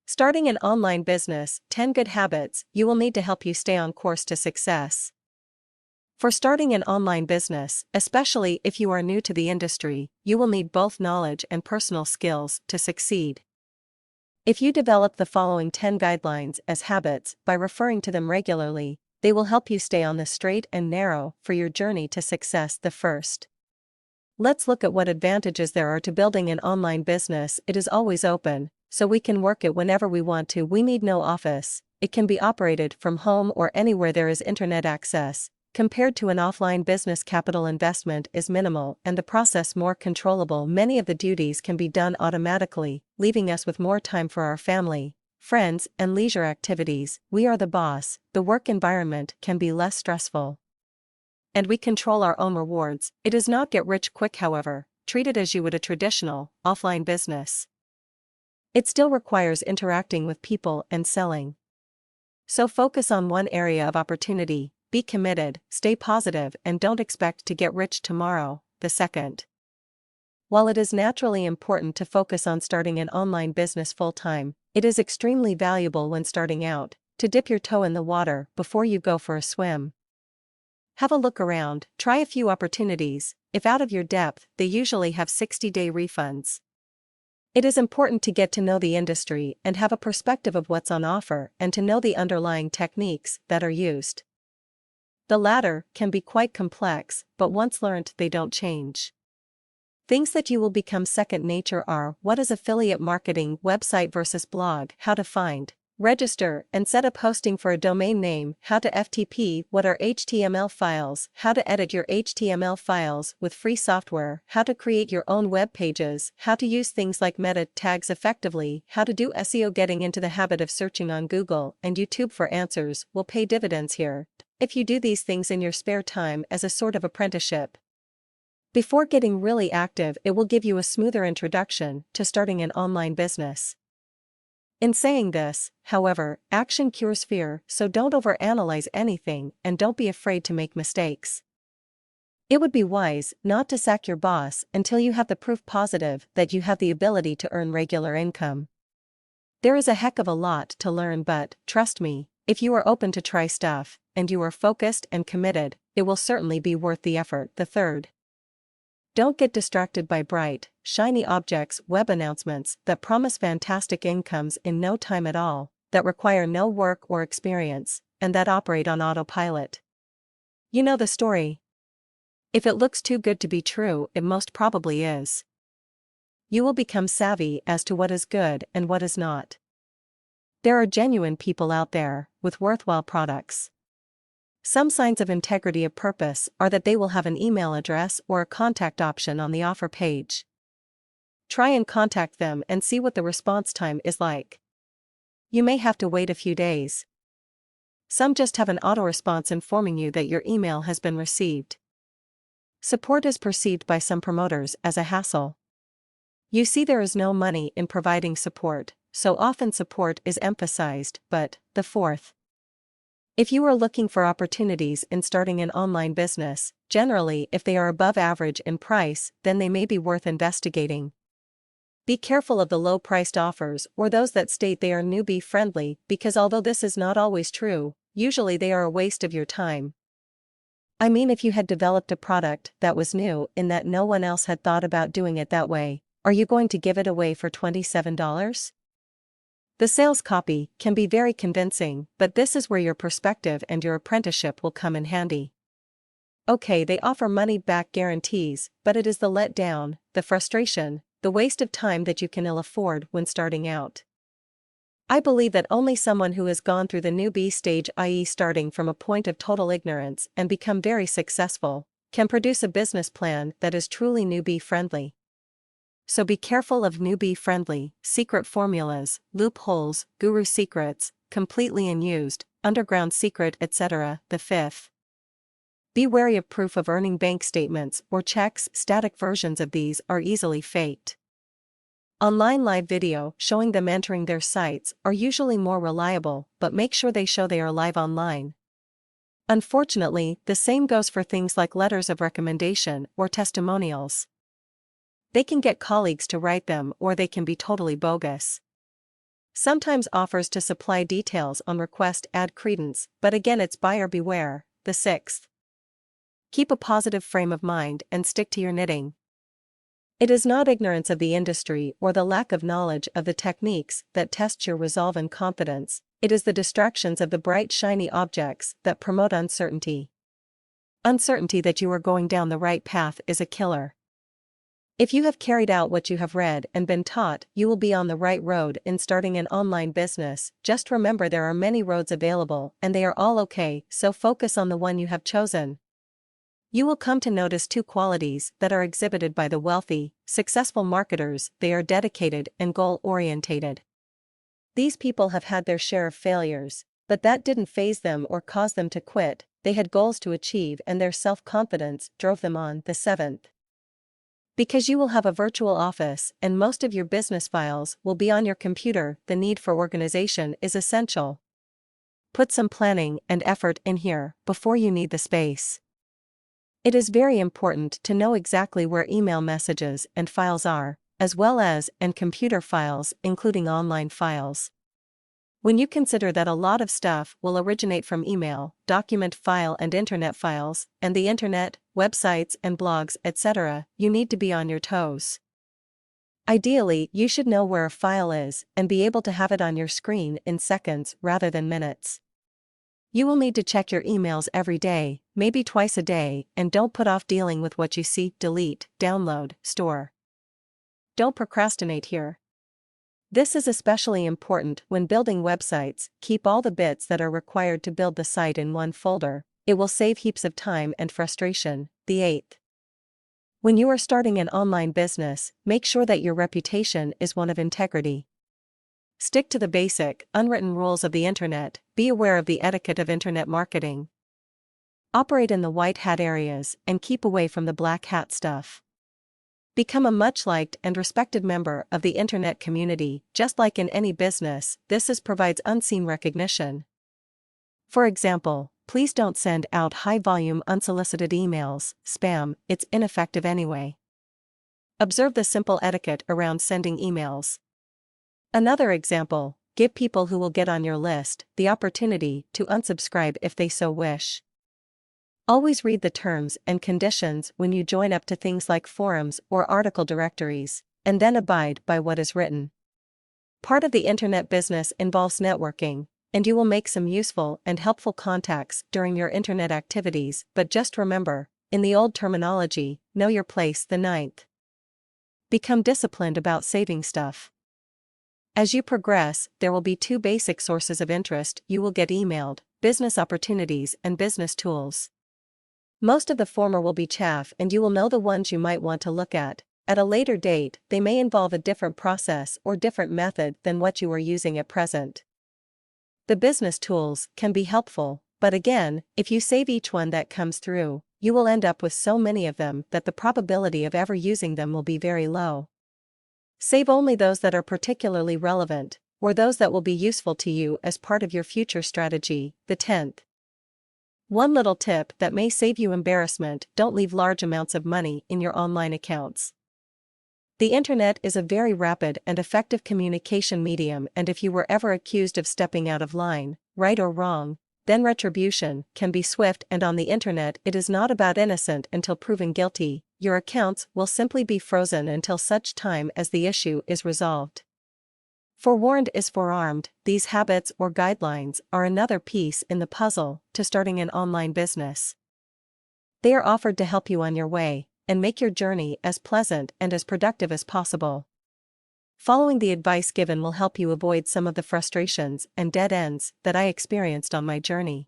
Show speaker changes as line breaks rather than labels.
Starting an online business, 10 good habits you will need to help you stay on course to success. For starting an online business, especially if you are new to the industry, you will need both knowledge and personal skills to succeed. If you develop the following 10 guidelines as habits by referring to them regularly, they will help you stay on the straight and narrow for your journey to success. The first. Let's look at what advantages there are to building an online business. It is always open, so we can work it whenever we want to. We need no office. It can be operated from home or anywhere there is internet access. Compared to an offline business, capital investment is minimal and the process more controllable. Many of the duties can be done automatically, leaving us with more time for our family, friends, and leisure activities. We are the boss. The work environment can be less stressful, and we control our own rewards. It does not get rich quick, however. Treat it as you would a traditional, offline business. It still requires interacting with people and selling. So focus on one area of opportunity, be committed, stay positive, and don't expect to get rich tomorrow. The second. While it is naturally important to focus on starting an online business full-time, it is extremely valuable when starting out to dip your toe in the water before you go for a swim. Have a look around, try a few opportunities. If out of your depth, they usually have 60-day refunds. It is important to get to know the industry and have a perspective of what's on offer and to know the underlying techniques that are used. The latter can be quite complex, but once learned, they don't change. Things that you will become second nature are: what is affiliate marketing, website versus blog, how to find, register, and set up hosting for a domain name, how to FTP, what are HTML files, how to edit your HTML files with free software, how to create your own web pages, how to use things like meta tags effectively, how to do SEO. Getting into the habit of searching on Google and YouTube for answers will pay dividends here, if you do these things in your spare time as a sort of apprenticeship. Before getting really active, it will give you a smoother introduction to starting an online business. In saying this, however, action cures fear, so don't overanalyze anything and don't be afraid to make mistakes. It would be wise not to sack your boss until you have the proof positive that you have the ability to earn regular income. There is a heck of a lot to learn, but, trust me, if you are open to try stuff, and you are focused and committed, it will certainly be worth the effort. The third. Don't get distracted by bright, shiny objects, web announcements that promise fantastic incomes in no time at all, that require no work or experience, and that operate on autopilot. You know the story. If it looks too good to be true, it most probably is. You will become savvy as to what is good and what is not. There are genuine people out there, with worthwhile products. Some signs of integrity of purpose are that they will have an email address or a contact option on the offer page. Try and contact them and see what the response time is like. You may have to wait a few days. Some just have an auto-response informing you that your email has been received. Support is perceived by some promoters as a hassle. You see, there is no money in providing support, so often support is emphasized. But, the fourth. If you are looking for opportunities in starting an online business, generally if they are above average in price, then they may be worth investigating. Be careful of the low-priced offers or those that state they are newbie-friendly, because although this is not always true, usually they are a waste of your time. I mean, if you had developed a product that was new in that no one else had thought about doing it that way, are you going to give it away for $27? The sales copy can be very convincing, but this is where your perspective and your apprenticeship will come in handy. Okay, they offer money-back guarantees, but it is the letdown, the frustration, the waste of time that you can ill afford when starting out. I believe that only someone who has gone through the newbie stage, i.e. starting from a point of total ignorance and become very successful, can produce a business plan that is truly newbie-friendly. So be careful of newbie-friendly, secret formulas, loopholes, guru secrets, completely unused, underground secret, etc. The fifth. Be wary of proof of earning bank statements or checks. Static versions of these are easily faked. Online live video showing them entering their sites are usually more reliable, but make sure they show they are live online. Unfortunately, the same goes for things like letters of recommendation or testimonials. They can get colleagues to write them, or they can be totally bogus. Sometimes offers to supply details on request add credence, but again it's buyer beware. The sixth. Keep a positive frame of mind and stick to your knitting. It is not ignorance of the industry or the lack of knowledge of the techniques that test your resolve and confidence, it is the distractions of the bright shiny objects that promote uncertainty. Uncertainty that you are going down the right path is a killer. If you have carried out what you have read and been taught, you will be on the right road in starting an online business. Just remember there are many roads available and they are all okay, so focus on the one you have chosen. You will come to notice two qualities that are exhibited by the wealthy, successful marketers: they are dedicated and goal-orientated. These people have had their share of failures, but that didn't faze them or cause them to quit. They had goals to achieve and their self-confidence drove them on. The seventh. Because you will have a virtual office and most of your business files will be on your computer, the need for organization is essential. Put some planning and effort in here before you need the space. It is very important to know exactly where email messages and files are, as well as computer files, including online files. When you consider that a lot of stuff will originate from email, document file and internet files, and the internet, websites and blogs, etc., you need to be on your toes. Ideally, you should know where a file is and be able to have it on your screen in seconds rather than minutes. You will need to check your emails every day, maybe twice a day, and don't put off dealing with what you see. Delete, download, store. Don't procrastinate here. This is especially important when building websites. Keep all the bits that are required to build the site in one folder. It will save heaps of time and frustration. The eighth. When you are starting an online business, make sure that your reputation is one of integrity. Stick to the basic, unwritten rules of the internet. Be aware of the etiquette of internet marketing. Operate in the white hat areas and keep away from the black hat stuff. Become a much liked and respected member of the internet community. Just like in any business, this provides unseen recognition. For example, please don't send out high-volume unsolicited emails, spam, it's ineffective anyway. Observe the simple etiquette around sending emails. Another example, give people who will get on your list the opportunity to unsubscribe if they so wish. Always read the terms and conditions when you join up to things like forums or article directories, and then abide by what is written. Part of the internet business involves networking, and you will make some useful and helpful contacts during your internet activities, but just remember, in the old terminology, know your place. The ninth. Become disciplined about saving stuff. As you progress, there will be two basic sources of interest you will get emailed: business opportunities and business tools. Most of the former will be chaff and you will know the ones you might want to look at. At a later date, they may involve a different process or different method than what you are using at present. The business tools can be helpful, but again, if you save each one that comes through, you will end up with so many of them that the probability of ever using them will be very low. Save only those that are particularly relevant, or those that will be useful to you as part of your future strategy. The 10th. One little tip that may save you embarrassment: don't leave large amounts of money in your online accounts. The internet is a very rapid and effective communication medium, and if you were ever accused of stepping out of line, right or wrong, then retribution can be swift, and on the internet it is not about innocent until proven guilty. Your accounts will simply be frozen until such time as the issue is resolved. Forewarned is forearmed. These habits or guidelines are another piece in the puzzle to starting an online business. They are offered to help you on your way and make your journey as pleasant and as productive as possible. Following the advice given will help you avoid some of the frustrations and dead ends that I experienced on my journey.